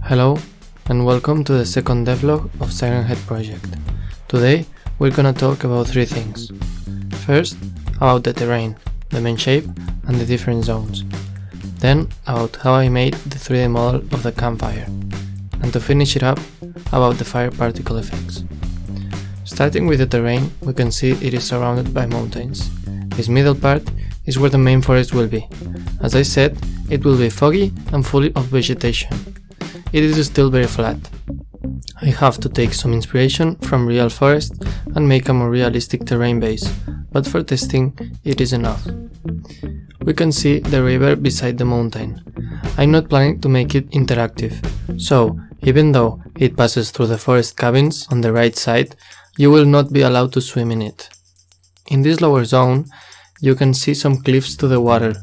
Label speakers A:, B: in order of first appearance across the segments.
A: Hello and welcome to the second devlog of Siren Head Project. Today we're gonna talk about three things. First, about the terrain, the main shape and the different zones. Then about how I made the 3D model of the campfire. And to finish it up, about the fire particle effects. Starting with the terrain, we can see it is surrounded by mountains. This middle part is where the main forest will be. As I said, it will be foggy and full of vegetation. It is still very flat. I have to take some inspiration from real forest and make a more realistic terrain base, but for testing it is enough. We can see the river beside the mountain. I'm not planning to make it interactive, so even though it passes through the forest cabins on the right side, you will not be allowed to swim in it. In this lower zone, you can see some cliffs to the water.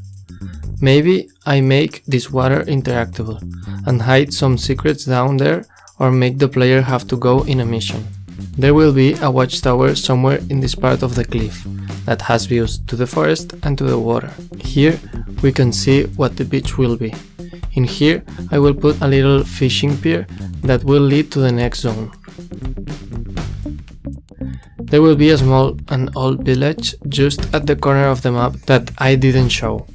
A: Maybe I make this water interactable and hide some secrets down there, or make the player have to go in a mission. There will be a watchtower somewhere in this part of the cliff that has views to the forest and to the water. Here we can see what the beach will be. In here I will put a little fishing pier that will lead to the next zone. There will be a small and old village just at the corner of the map that I didn't show.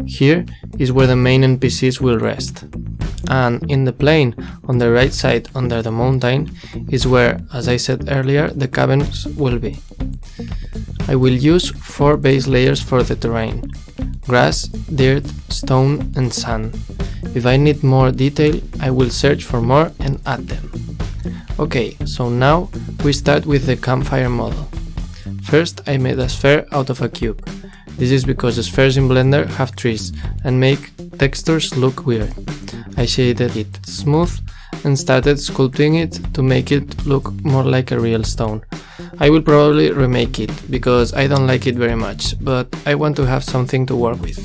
A: Here is where the main NPCs will rest. And in the plain on the right side under the mountain is where, as I said earlier, the cabins will be. I will use 4 base layers for the terrain: grass, dirt, stone and sand. If I need more detail, I will search for more and add them. Okay, so now we start with the campfire model. First, I made a sphere out of a cube. This is because the spheres in Blender have trees and make textures look weird. I shaded it smooth and started sculpting it to make it look more like a real stone. I will probably remake it because I don't like it very much, but I want to have something to work with.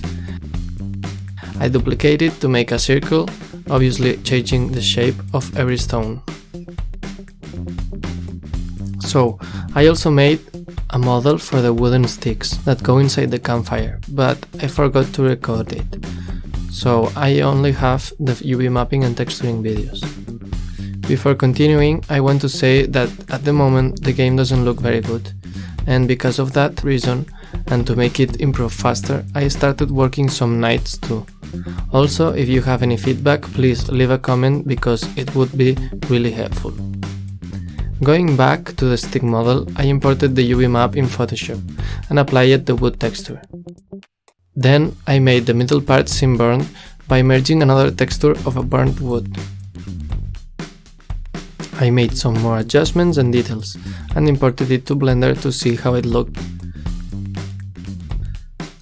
A: I duplicate it to make a circle, obviously changing the shape of every stone. So, I also made a model for the wooden sticks that go inside the campfire, but I forgot to record it. So I only have the UV mapping and texturing videos. Before continuing, I want to say that at the moment the game doesn't look very good, and because of that reason, and to make it improve faster, I started working some nights too. Also, if you have any feedback, please leave a comment because it would be really helpful. Going back to the stick model, I imported the UV map in Photoshop and applied the wood texture. Then I made the middle part seem burned by merging another texture of a burnt wood. I made some more adjustments and details and imported it to Blender to see how it looked.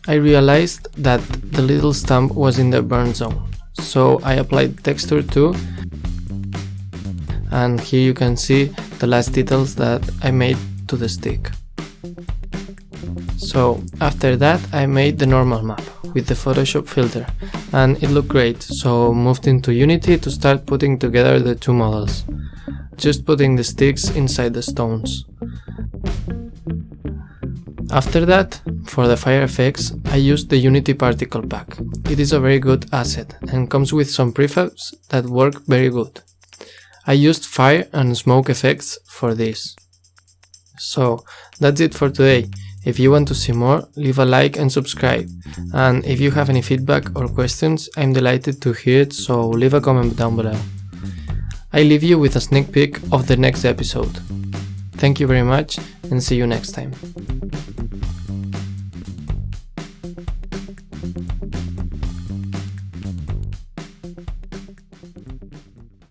A: I realized that the little stump was in the burn zone, so I applied texture too, and here you can see the last details that I made to the stick. So after that I made the normal map with the Photoshop filter and it looked great, so moved into Unity to start putting together the two models, just putting the sticks inside the stones. After that, for the fire effects, I used the Unity particle pack. It is a very good asset and comes with some prefabs that work very good. I used fire and smoke effects for this. So that's it for today. If you want to see more, leave a like and subscribe. And if you have any feedback or questions, I'm delighted to hear it, so leave a comment down below. I leave you with a sneak peek of the next episode. Thank you very much and see you next time.